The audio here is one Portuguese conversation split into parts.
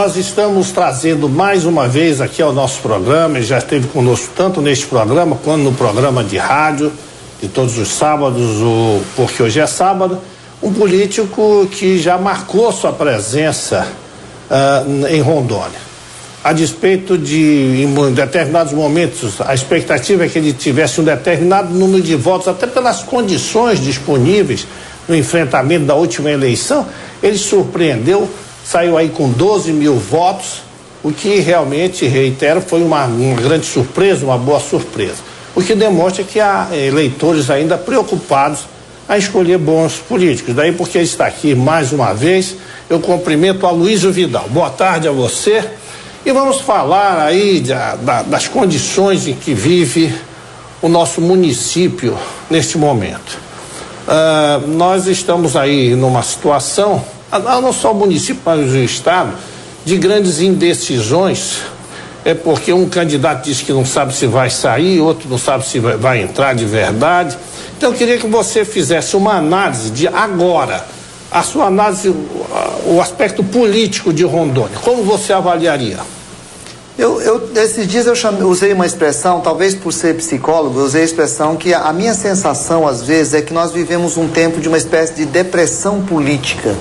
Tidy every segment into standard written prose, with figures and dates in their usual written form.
nós estamos trazendo mais uma vez aqui ao nosso programa, ele já esteve conosco tanto neste programa quanto no programa de rádio, de todos os sábados, porque hoje é sábado, um político que já marcou sua presença em Rondônia. A despeito de, em determinados momentos, a expectativa é que ele tivesse um determinado número de votos, até pelas condições disponíveis no enfrentamento da última eleição, ele surpreendeu, saiu aí com 12 mil votos, o que realmente, reitero, foi uma grande surpresa, uma boa surpresa. O que demonstra que há eleitores ainda preocupados a escolher bons políticos. Daí porque ele está aqui mais uma vez, eu cumprimento a Aloysio Vidal. Boa tarde a você. E vamos falar aí das condições em que vive o nosso município neste momento. Nós estamos aí numa situação, não só o município, mas o estado, de grandes indecisões. É porque um candidato diz que não sabe se vai sair, outro não sabe se vai entrar de verdade. Então eu queria que você fizesse uma análise de agora, a sua análise, o aspecto político de Rondônia. Como você avaliaria? Esses dias eu usei uma expressão, talvez por ser psicólogo, eu usei a expressão que a minha sensação às vezes é que nós vivemos um tempo de uma espécie de depressão política,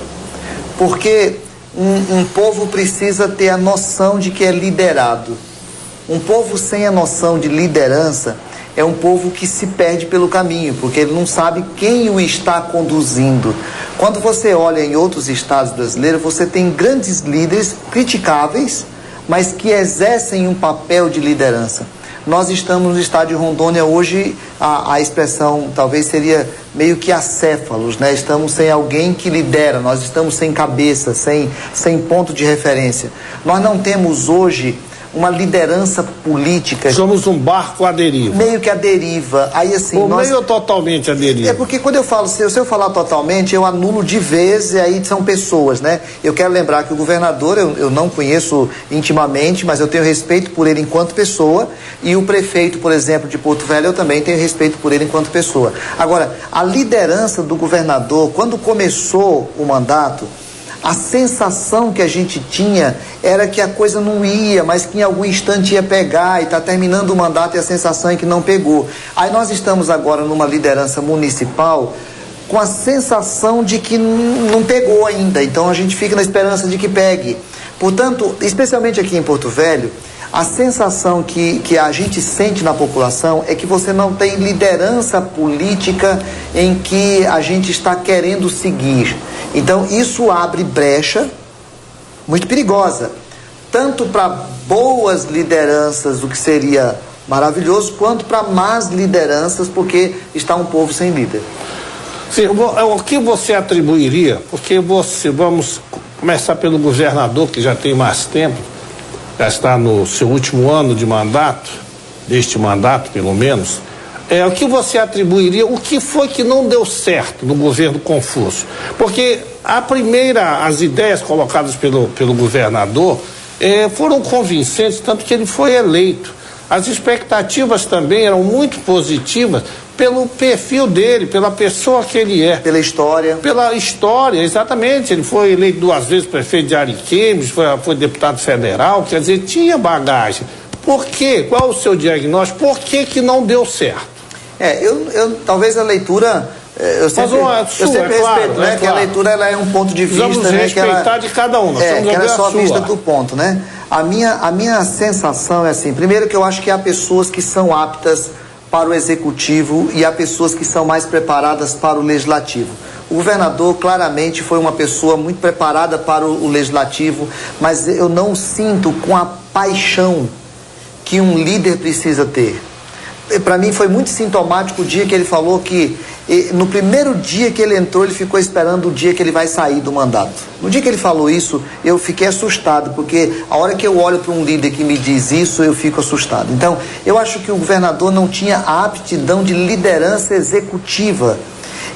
porque um povo precisa ter a noção de que é liderado. Um povo sem a noção de liderança é um povo que se perde pelo caminho, porque ele não sabe quem o está conduzindo. Quando você olha em outros estados brasileiros, você tem grandes líderes criticáveis, mas que exercem um papel de liderança. Nós estamos no estado de Rondônia hoje, a expressão talvez seria meio que acéfalos, né? Estamos sem alguém que lidera, nós estamos sem cabeça, sem ponto de referência. Nós não temos hoje uma liderança política. Somos um barco à deriva. Meio que à deriva. Aí assim. Meio totalmente à deriva. É porque quando eu falo, se eu falar totalmente, eu anulo de vez, e aí são pessoas, né? Eu quero lembrar que o governador, eu não conheço intimamente, mas eu tenho respeito por ele enquanto pessoa, e o prefeito, por exemplo, de Porto Velho, eu também tenho respeito por ele enquanto pessoa. Agora, a liderança do governador, quando começou o mandato, a sensação que a gente tinha era que a coisa não ia, mas que em algum instante ia pegar, e está terminando o mandato e a sensação é que não pegou. Aí nós estamos agora numa liderança municipal com a sensação de que não pegou ainda, então a gente fica na esperança de que pegue. Portanto, especialmente aqui em Porto Velho, a sensação que a gente sente na população é que você não tem liderança política em que a gente está querendo seguir. Então isso abre brecha muito perigosa, tanto para boas lideranças, o que seria maravilhoso, quanto para más lideranças, porque está um povo sem líder. Sim, o que você atribuiria, porque vamos começar pelo governador, que já tem mais tempo, já está no seu último ano de mandato, deste mandato pelo menos, o que você atribuiria, o que foi que não deu certo no governo Confúcio? Porque as ideias colocadas pelo governador foram convincentes, tanto que ele foi eleito. As expectativas também eram muito positivas pelo perfil dele, pela pessoa que ele é. Pela história. Pela história, exatamente. Ele foi eleito 2 vezes prefeito de Ariquemes, foi deputado federal, quer dizer, tinha bagagem. Por quê? Qual o seu diagnóstico? Por que não deu certo? Talvez a leitura... Eu sempre respeito, claro, né? Que claro. A leitura ela é um ponto de vista. Vamos respeitar de cada um. Que ela é só a vista do ponto, né? A minha sensação é assim, primeiro que eu acho que há pessoas que são aptas para o executivo e há pessoas que são mais preparadas para o legislativo. O governador claramente foi uma pessoa muito preparada para o legislativo, mas eu não sinto com a paixão que um líder precisa ter. Para mim foi muito sintomático o dia que ele falou que no primeiro dia que ele entrou, ele ficou esperando o dia que ele vai sair do mandato. No dia que ele falou isso, eu fiquei assustado, porque a hora que eu olho para um líder que me diz isso, eu fico assustado. Então, eu acho que o governador não tinha a aptidão de liderança executiva.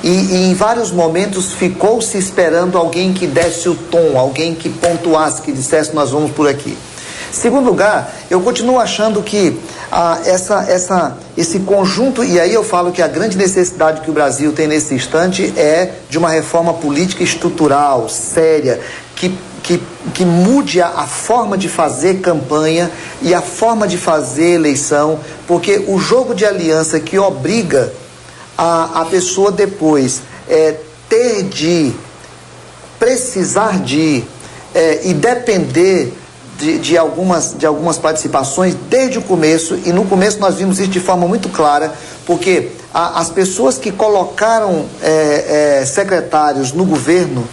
E em vários momentos ficou se esperando alguém que desse o tom, alguém que pontuasse, que dissesse nós vamos por aqui. Segundo lugar, eu continuo achando que esse conjunto, e aí eu falo que a grande necessidade que o Brasil tem nesse instante é de uma reforma política estrutural, séria, que que mude a forma de fazer campanha e a forma de fazer eleição, porque o jogo de aliança que obriga a pessoa depois ter de precisar de e depender de algumas participações desde o começo, e no começo nós vimos isso de forma muito clara, porque as pessoas que colocaram secretários no governo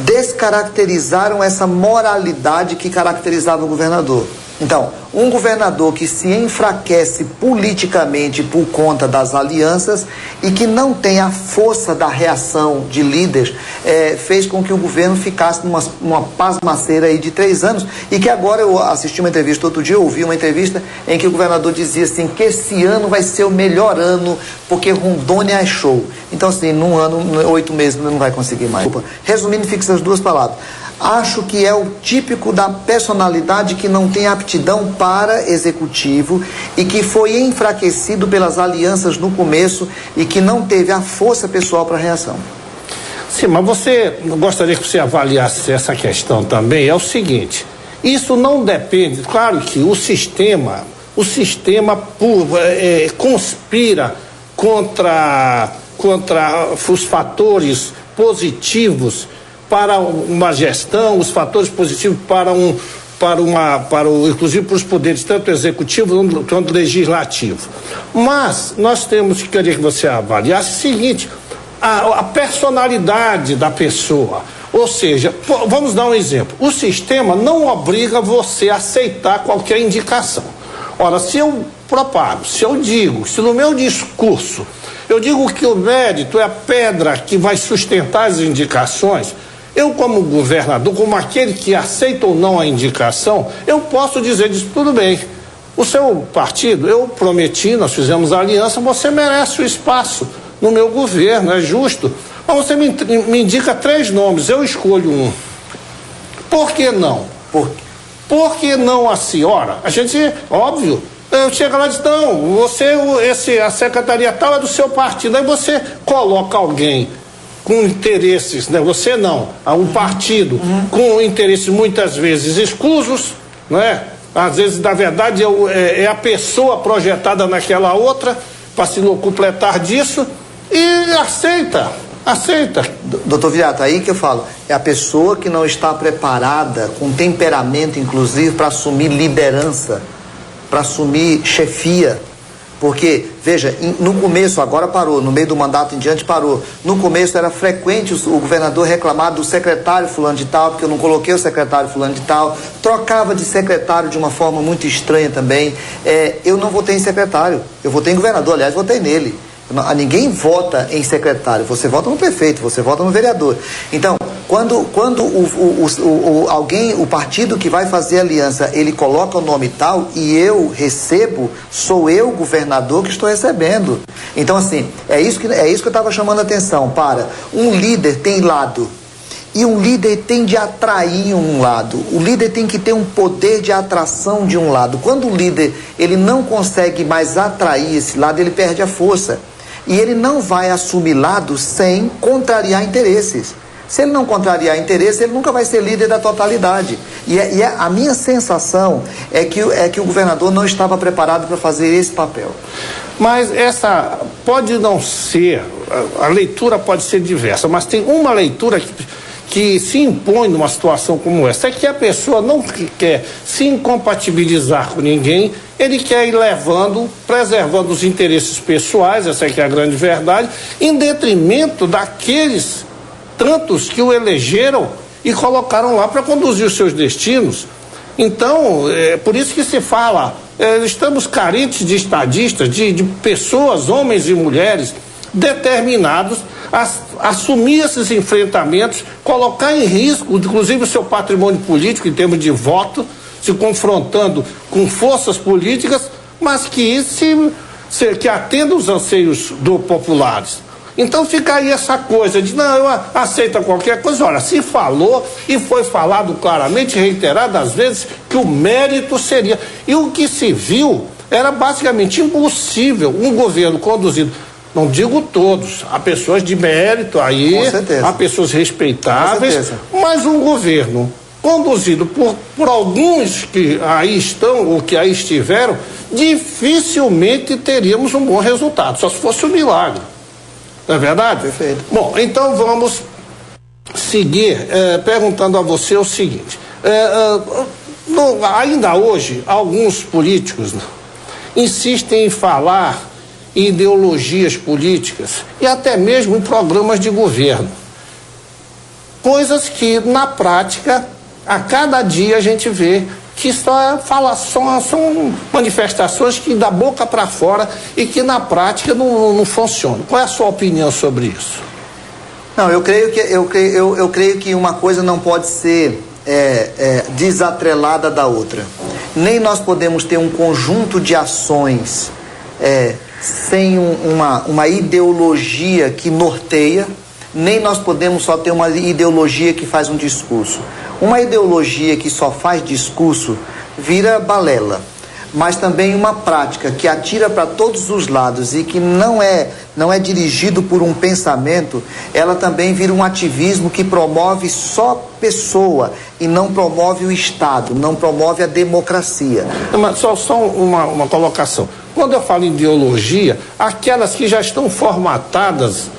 descaracterizaram essa moralidade que caracterizava o governador. Então, um governador que se enfraquece politicamente por conta das alianças e que não tem a força da reação de líderes, fez com que o governo ficasse numa pasmaceira aí de 3 anos, e que agora eu assisti uma entrevista outro dia, eu ouvi uma entrevista em que o governador dizia assim, que esse ano vai ser o melhor ano, porque Rondônia é show. Então assim, num ano, 8 meses, não vai conseguir mais. Resumindo, fica essas 2 palavras. Acho que é o típico da personalidade que não tem aptidão para executivo e que foi enfraquecido pelas alianças no começo e que não teve a força pessoal para a reação. Sim, mas gostaria que você avaliasse essa questão também. É o seguinte, isso não depende, claro que o sistema conspira contra os fatores positivos para uma gestão, os fatores positivos inclusive para os poderes, tanto executivo quanto legislativo. Mas nós temos que querer que você avaliasse o seguinte, a personalidade da pessoa. Ou seja, vamos dar um exemplo. O sistema não obriga você a aceitar qualquer indicação. Ora, se eu propago, se eu digo, se no meu discurso eu digo que o mérito é a pedra que vai sustentar as indicações, eu, como governador, como aquele que aceita ou não a indicação, eu posso dizer disso, tudo bem. O seu partido, eu prometi, nós fizemos a aliança, você merece o espaço no meu governo, é justo. Mas você me indica 3 nomes, eu escolho um. Por que não? Por que não assim? Ora, a gente, óbvio, chega lá e diz, não, a secretaria tal é do seu partido, aí você coloca alguém com interesses, né? Você não, um partido com interesses muitas vezes exclusos, não é? Às vezes, na verdade, é a pessoa projetada naquela outra para se completar disso e aceita. Doutor Viriato, aí que eu falo, é a pessoa que não está preparada, com temperamento, inclusive, para assumir liderança, para assumir chefia. Porque, veja, no começo, agora parou, no meio do mandato em diante parou. No começo era frequente o governador reclamar do secretário fulano de tal, porque eu não coloquei o secretário fulano de tal, trocava de secretário de uma forma muito estranha também. Eu não votei em secretário, eu votei em governador, aliás, votei nele. Ninguém vota em secretário, você vota no prefeito, você vota no vereador. Então, quando o partido que vai fazer aliança, ele coloca o nome tal e eu recebo, sou eu, governador, que estou recebendo. Então, assim, é isso que eu estava chamando a atenção. Para um líder tem lado, e um líder tem de atrair um lado. O líder tem que ter um poder de atração de um lado. Quando o líder ele não consegue mais atrair esse lado, ele perde a força. E ele não vai assumir lado sem contrariar interesses. Se ele não contrariar interesse, ele nunca vai ser líder da totalidade. E a minha sensação é que o governador não estava preparado para fazer esse papel. Mas essa pode não ser, a leitura pode ser diversa, mas tem uma leitura que se impõe numa situação como essa, é que a pessoa não quer se incompatibilizar com ninguém, ele quer ir preservando os interesses pessoais, essa é que é a grande verdade, em detrimento daqueles tantos que o elegeram e colocaram lá para conduzir os seus destinos. Então, é por isso que se fala, estamos carentes de estadistas, de pessoas, homens e mulheres, determinados a assumir esses enfrentamentos, colocar em risco, inclusive, o seu patrimônio político em termos de voto, se confrontando com forças políticas, mas que atendam os anseios populares. Então fica aí essa coisa de, não, eu aceito qualquer coisa. Olha, se falou e foi falado claramente, reiteradas vezes, que o mérito seria. E o que se viu era basicamente impossível um governo conduzido Não digo todos, há pessoas de mérito aí, com certeza, há pessoas respeitáveis, com certeza, mas um governo conduzido por alguns que aí estão ou que aí estiveram, dificilmente teríamos um bom resultado, só se fosse um milagre. Não é verdade? Perfeito. Bom, então vamos seguir perguntando a você o seguinte. Ainda hoje, alguns políticos insistem em falar em ideologias políticas e até mesmo em programas de governo. Coisas que, na prática, a cada dia a gente vê que são manifestações que da boca para fora e que na prática não funcionam. Qual é a sua opinião sobre isso? Não, eu creio que uma coisa não pode ser desatrelada da outra. Nem nós podemos ter um conjunto de ações sem uma ideologia que norteia, nem nós podemos só ter uma ideologia que faz um discurso. Uma ideologia que só faz discurso vira balela, mas também uma prática que atira para todos os lados e que não é dirigido por um pensamento, ela também vira um ativismo que promove só pessoa e não promove o Estado, não promove a democracia. Mas só uma colocação. Quando eu falo em ideologia, aquelas que já estão formatadas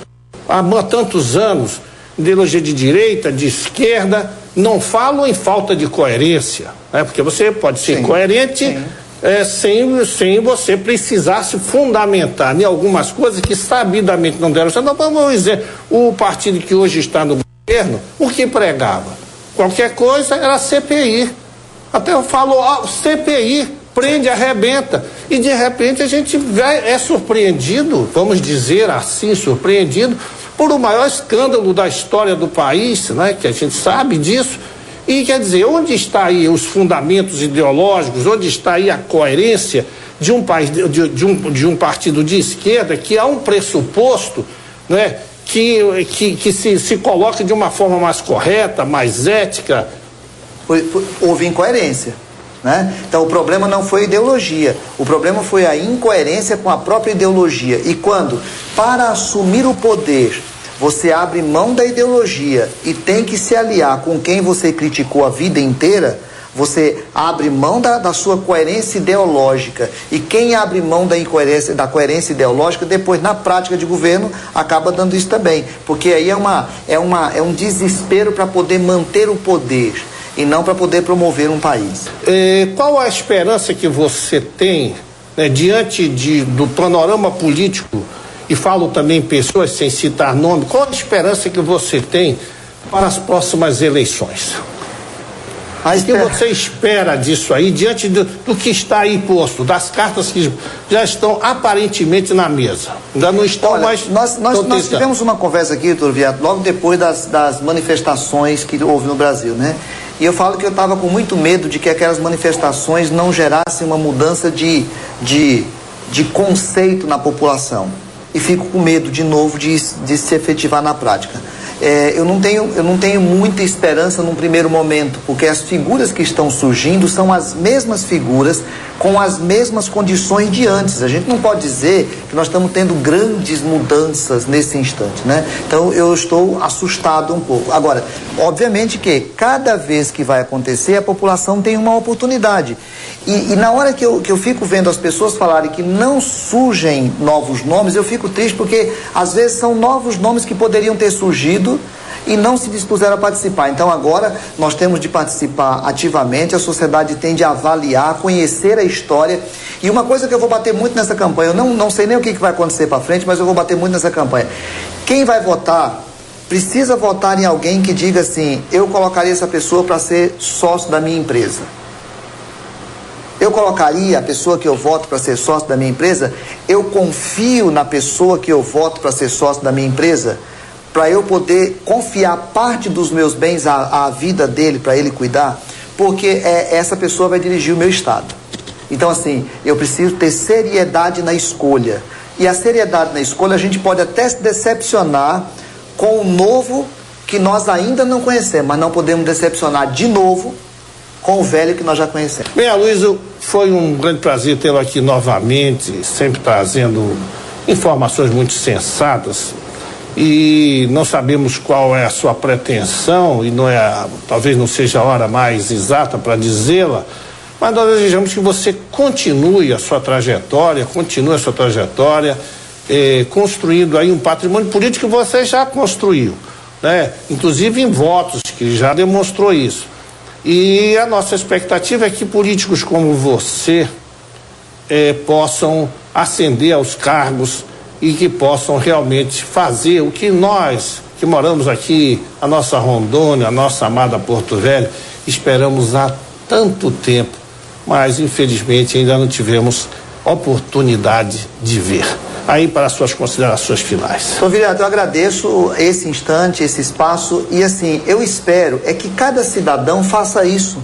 há tantos anos, ideologia de direita, de esquerda, não falo em falta de coerência, né? Porque você pode ser coerente sem você precisar se fundamentar em algumas coisas que sabidamente não deram certo. Vamos dizer, o partido que hoje está no governo, o que pregava? Qualquer coisa era CPI. Até eu falo, CPI, prende, arrebenta. E de repente a gente é surpreendido, vamos dizer assim, surpreendido, por o maior escândalo da história do país, né, que a gente sabe disso. E quer dizer, onde está aí os fundamentos ideológicos, onde está aí a coerência de um país, de um partido de esquerda que há um pressuposto, né, que se coloca de uma forma mais correta, mais ética? Houve incoerência, né? Então o problema não foi a ideologia, o problema foi a incoerência com a própria ideologia. E quando, para assumir o poder, você abre mão da ideologia e tem que se aliar com quem você criticou a vida inteira, você abre mão da sua coerência ideológica. E quem abre mão da coerência ideológica, depois na prática de governo, acaba dando isso também. Porque aí é um desespero para poder manter o poder e não para poder promover um país. Qual a esperança que você tem, né, diante do panorama político, e falo também pessoas sem citar nome, qual a esperança que você tem para as próximas eleições? O que você espera disso aí, diante do que está aí posto, das cartas que já estão aparentemente na mesa? Ainda não estão. Olha, mais... Nós tivemos uma conversa aqui, doutor Viato, logo depois das manifestações que houve no Brasil, né? E eu falo que eu estava com muito medo de que aquelas manifestações não gerassem uma mudança de conceito na população. E fico com medo, de novo, de se efetivar na prática. Eu não tenho muita esperança num primeiro momento, porque as figuras que estão surgindo são as mesmas figuras com as mesmas condições de antes. A gente não pode dizer que nós estamos tendo grandes mudanças nesse instante, né? Então eu estou assustado um pouco. Agora, obviamente que cada vez que vai acontecer, a população tem uma oportunidade. E na hora que eu fico vendo as pessoas falarem que não surgem novos nomes, eu fico triste, porque às vezes são novos nomes que poderiam ter surgido e não se dispuseram a participar. Então agora nós temos de participar ativamente, a sociedade tem de avaliar, conhecer a história. E uma coisa que eu vou bater muito nessa campanha, eu não sei nem o que vai acontecer para frente, mas eu vou bater muito nessa campanha. Quem vai votar, precisa votar em alguém que diga assim: eu colocaria essa pessoa para ser sócio da minha empresa. Eu colocaria a pessoa que eu voto para ser sócio da minha empresa, eu confio na pessoa que eu voto para ser sócio da minha empresa, para eu poder confiar parte dos meus bens à vida dele, para ele cuidar, porque essa pessoa vai dirigir o meu Estado. Então, assim, eu preciso ter seriedade na escolha. E a seriedade na escolha, a gente pode até se decepcionar com o novo que nós ainda não conhecemos, mas não podemos decepcionar de novo com o velho que nós já conhecemos. Bem, Aloysio, foi um grande prazer tê-lo aqui novamente, sempre trazendo informações muito sensatas e não sabemos qual é a sua pretensão e talvez não seja a hora mais exata para dizê-la, mas nós desejamos que você continue a sua trajetória, construindo aí um patrimônio político que você já construiu, né? Inclusive em votos, que já demonstrou isso. E a nossa expectativa é que políticos como você possam ascender aos cargos e que possam realmente fazer o que nós, que moramos aqui, a nossa Rondônia, a nossa amada Porto Velho, esperamos há tanto tempo, mas infelizmente ainda não tivemos oportunidade de ver. Aí para as suas considerações finais. Senhor vereador, eu agradeço esse instante, esse espaço, e assim, eu espero que cada cidadão faça isso,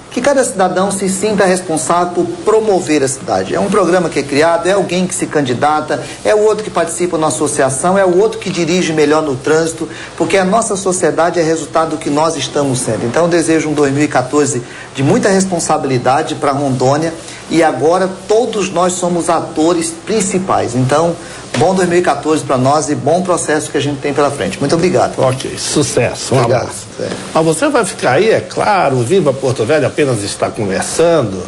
que cada cidadão se sinta responsável por promover a cidade. É um programa que é criado, é alguém que se candidata, é o outro que participa na associação, é o outro que dirige melhor no trânsito, porque a nossa sociedade é resultado do que nós estamos sendo. Então eu desejo um 2014 de muita responsabilidade para Rondônia, e agora todos nós somos atores principais. Então, bom 2014 para nós e bom processo que a gente tem pela frente. Muito obrigado. Ok, sucesso. Obrigado. Mas você vai ficar aí, é claro, Viva Porto Velho apenas está conversando.